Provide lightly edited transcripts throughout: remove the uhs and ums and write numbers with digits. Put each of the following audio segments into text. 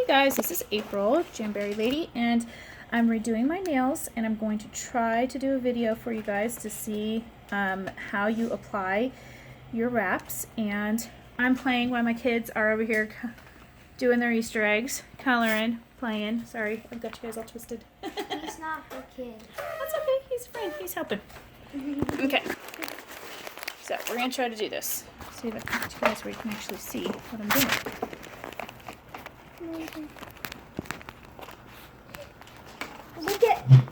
guys, this is April, Jamberry Lady, and I'm redoing my nails, and I'm going to try to do a video for you guys to see how you apply your wraps. And I'm playing while my kids are over here doing their Easter eggs, coloring, playing. Sorry, I've got you guys all twisted. He's not a kid. That's okay, he's a friend, he's helping. Okay, so we're going to try to do this. See if I can get you guys where you can actually see what I'm doing.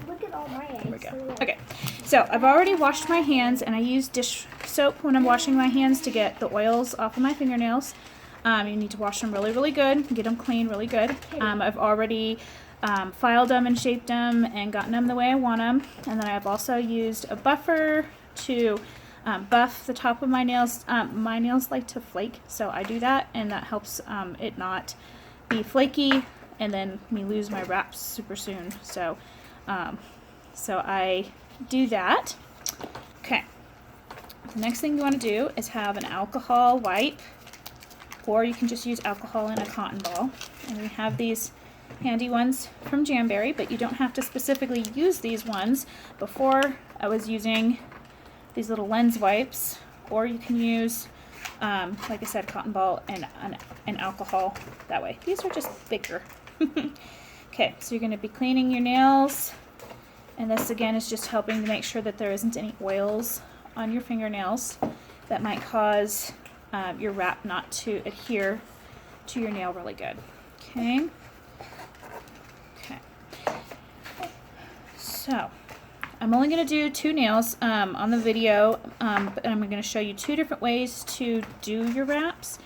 Look at all my eggs. There we go. Okay, so I've already washed my hands, and I use dish soap when I'm washing my hands to get the oils off of my fingernails. You need to wash them really, really good, get them clean really good. I've already filed them and shaped them and gotten them the way I want them. And then I've also used a buffer to buff the top of my nails. My nails like to flake, so I do that, and that helps it not be flaky and then me lose my wraps super soon. So I do that. Okay, the next thing you want to do is have an alcohol wipe, or you can just use alcohol in a cotton ball. And we have these handy ones from Jamberry, but you don't have to specifically use these ones. Before, I was using these little lens wipes, or you can use like I said, cotton ball and alcohol that way. These are just bigger. Okay, so you're going to be cleaning your nails, and this again is just helping to make sure that there isn't any oils on your fingernails that might cause your wrap not to adhere to your nail really good. Okay. Okay. So I'm only going to do 2 nails on the video, but I'm going to show you 2 different ways to do your wraps,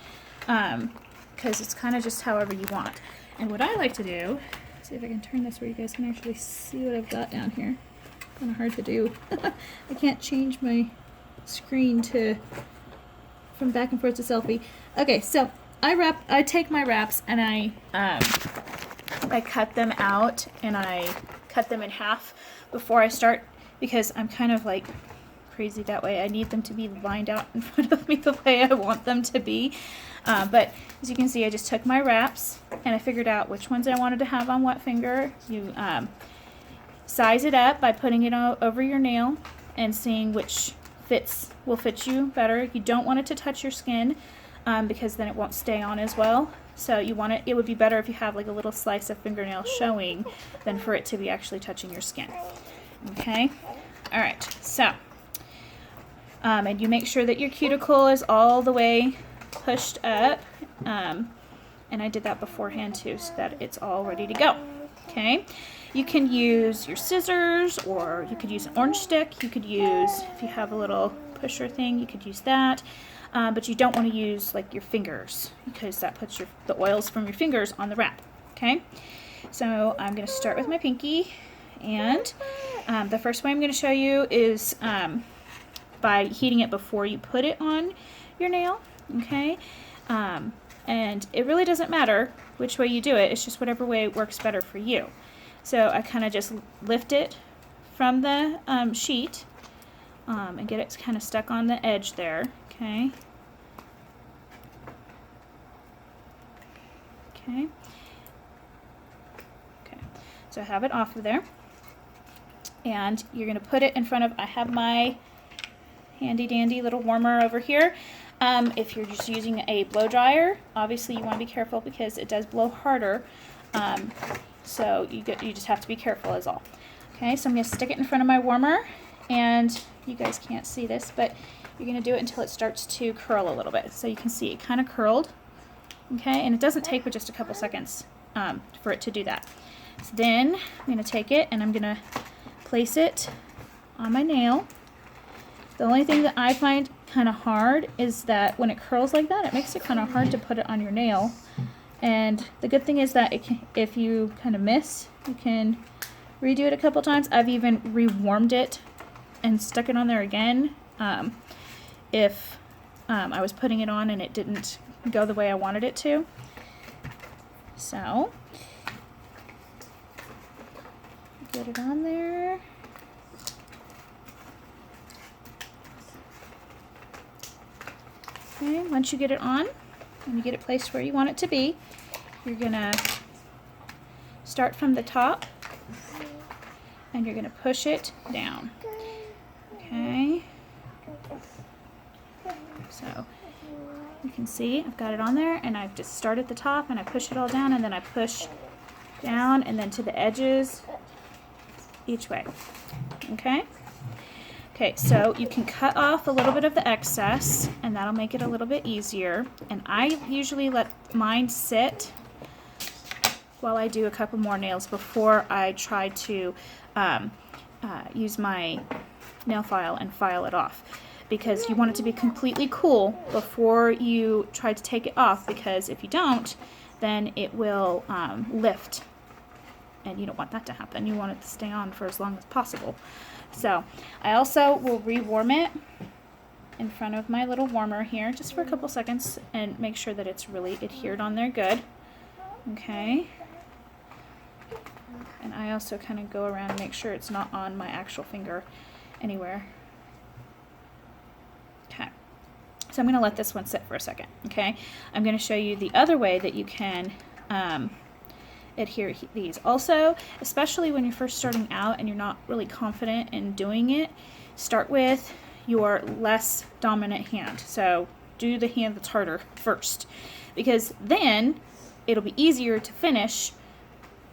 because it's kind of just however you want. And what I like to do, see if I can turn this where you guys can actually see what I've got down here. Kind of hard to do. I can't change my screen from back and forth to selfie. Okay, so I take my wraps and I cut them out, and I cut them in half before I start, because I'm kind of like crazy that way. I need them to be lined out in front of me the way I want them to be. But as you can see, I just took my wraps and I figured out which ones I wanted to have on what finger. You size it up by putting it over your nail and seeing which will fit you better. You don't want it to touch your skin because then it won't stay on as well. So it would be better if you have like a little slice of fingernail showing than for it to be actually touching your skin. Okay? Alright, so and you make sure that your cuticle is all the way pushed up, and I did that beforehand too, so that it's all ready to go. Okay, you can use your scissors, or you could use an orange stick. You could use, if you have a little pusher thing, you could use that, but you don't want to use like your fingers, because that puts the oils from your fingers on the wrap. Okay, so I'm going to start with my pinky, and the first way I'm going to show you is by heating it before you put it on your nail. Okay, and it really doesn't matter which way you do it, it's just whatever way works better for you. So I kind of just lift it from the sheet and get it kind of stuck on the edge there. Okay. Okay. Okay, so I have it off of there, and you're going to put it in front of, I have my handy dandy little warmer over here. If you're just using a blow dryer, obviously you want to be careful because it does blow harder. So you just have to be careful is all. Okay, so I'm going to stick it in front of my warmer, and you guys can't see this, but you're going to do it until it starts to curl a little bit. So you can see it kind of curled. Okay, and it doesn't take but just a couple seconds for it to do that. So then I'm going to take it and I'm going to place it on my nail. The only thing that I find kind of hard is that when it curls like that, it makes it kind of hard to put it on your nail. And the good thing is that if you kind of miss, you can redo it a couple times. I've even rewarmed it and stuck it on there again if I was putting it on and it didn't go the way I wanted it to. So get it on there. Okay, once you get it on and you get it placed where you want it to be, you're gonna start from the top and you're going to push it down. Okay. So you can see I've got it on there, and I've just started at the top and I push it all down, and then I push down and then to the edges each way. Okay. Okay, so you can cut off a little bit of the excess, and that'll make it a little bit easier. And I usually let mine sit while I do a couple more nails before I try to use my nail file and file it off, because you want it to be completely cool before you try to take it off, because if you don't, then it will lift, and you don't want that to happen. You want it to stay on for as long as possible. So I also will rewarm it in front of my little warmer here just for a couple seconds and make sure that it's really adhered on there good. Okay. And I also kind of go around and make sure it's not on my actual finger anywhere. Okay. So I'm going to let this one sit for a second. Okay. I'm going to show you the other way that you can adhere these. Also, especially when you're first starting out and you're not really confident in doing it, start with your less dominant hand. So do the hand that's harder first, because then it'll be easier to finish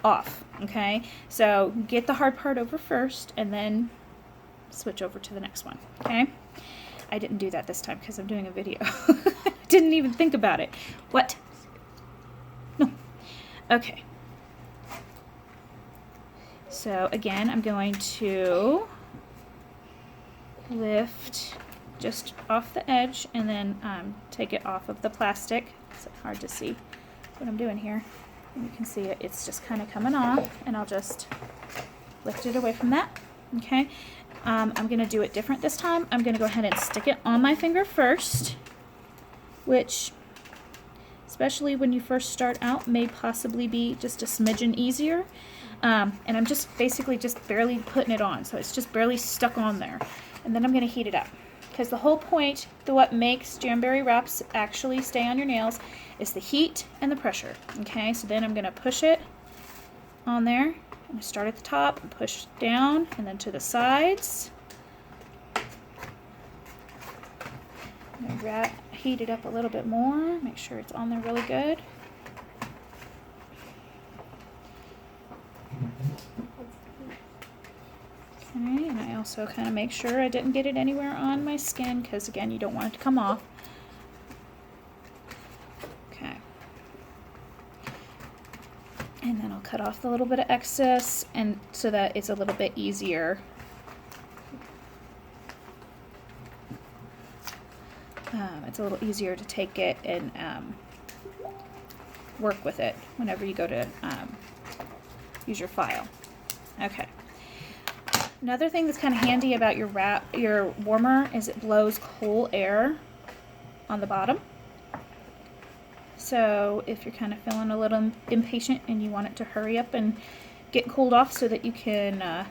off. Okay, so get the hard part over first and then switch over to the next one. Okay, I didn't do that this time because I'm doing a video. Didn't even think about it. What? No. Okay. So again, I'm going to lift just off the edge and then take it off of the plastic. It's hard to see what I'm doing here. And you can see it's just kind of coming off, and I'll just lift it away from that. Okay, I'm going to do it different this time. I'm going to go ahead and stick it on my finger first, which, especially when you first start out, may possibly be just a smidgen easier. And I'm just basically just barely putting it on, so it's just barely stuck on there. And then I'm going to heat it up, because the whole point, what makes Jamberry Wraps actually stay on your nails, is the heat and the pressure. Okay, so then I'm going to push it on there. I'm going to start at the top and push down, and then to the sides. I'm going to heat it up a little bit more, make sure it's on there really good. Okay, and I also kind of make sure I didn't get it anywhere on my skin, because again, you don't want it to come off. Okay. And then I'll cut off the little bit of excess, and so that it's a little bit easier. It's a little easier to take it and work with it whenever you go to use your file. Okay. Another thing that's kind of handy about your warmer is it blows cool air on the bottom. So if you're kind of feeling a little impatient and you want it to hurry up and get cooled off so that you can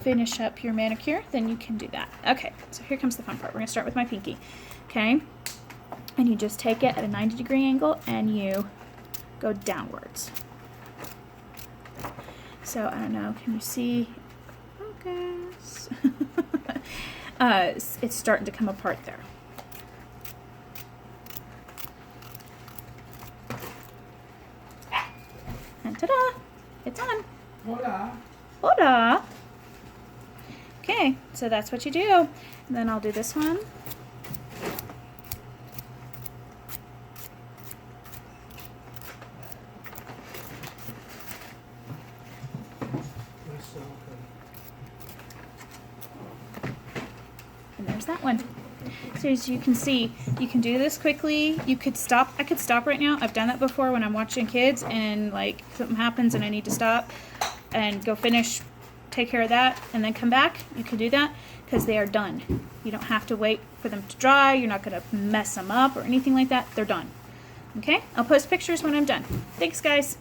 finish up your manicure, then you can do that. Okay, so here comes the fun part. We're going to start with my pinky. Okay, and you just take it at a 90-degree angle and you go downwards. So, I don't know, can you see? Focus. It's starting to come apart there. And ta-da! It's on. Hola. Hola! Okay, so that's what you do. And then I'll do this one. And there's that one. So as you can see, you can do this quickly. You could stop. I could stop right now. I've done that before when I'm watching kids and like something happens and I need to stop and go finish, take care of that, and then come back. You can do that because they are done. You don't have to wait for them to dry. You're not going to mess them up or anything like that. They're done. Okay? I'll post pictures when I'm done. Thanks, guys.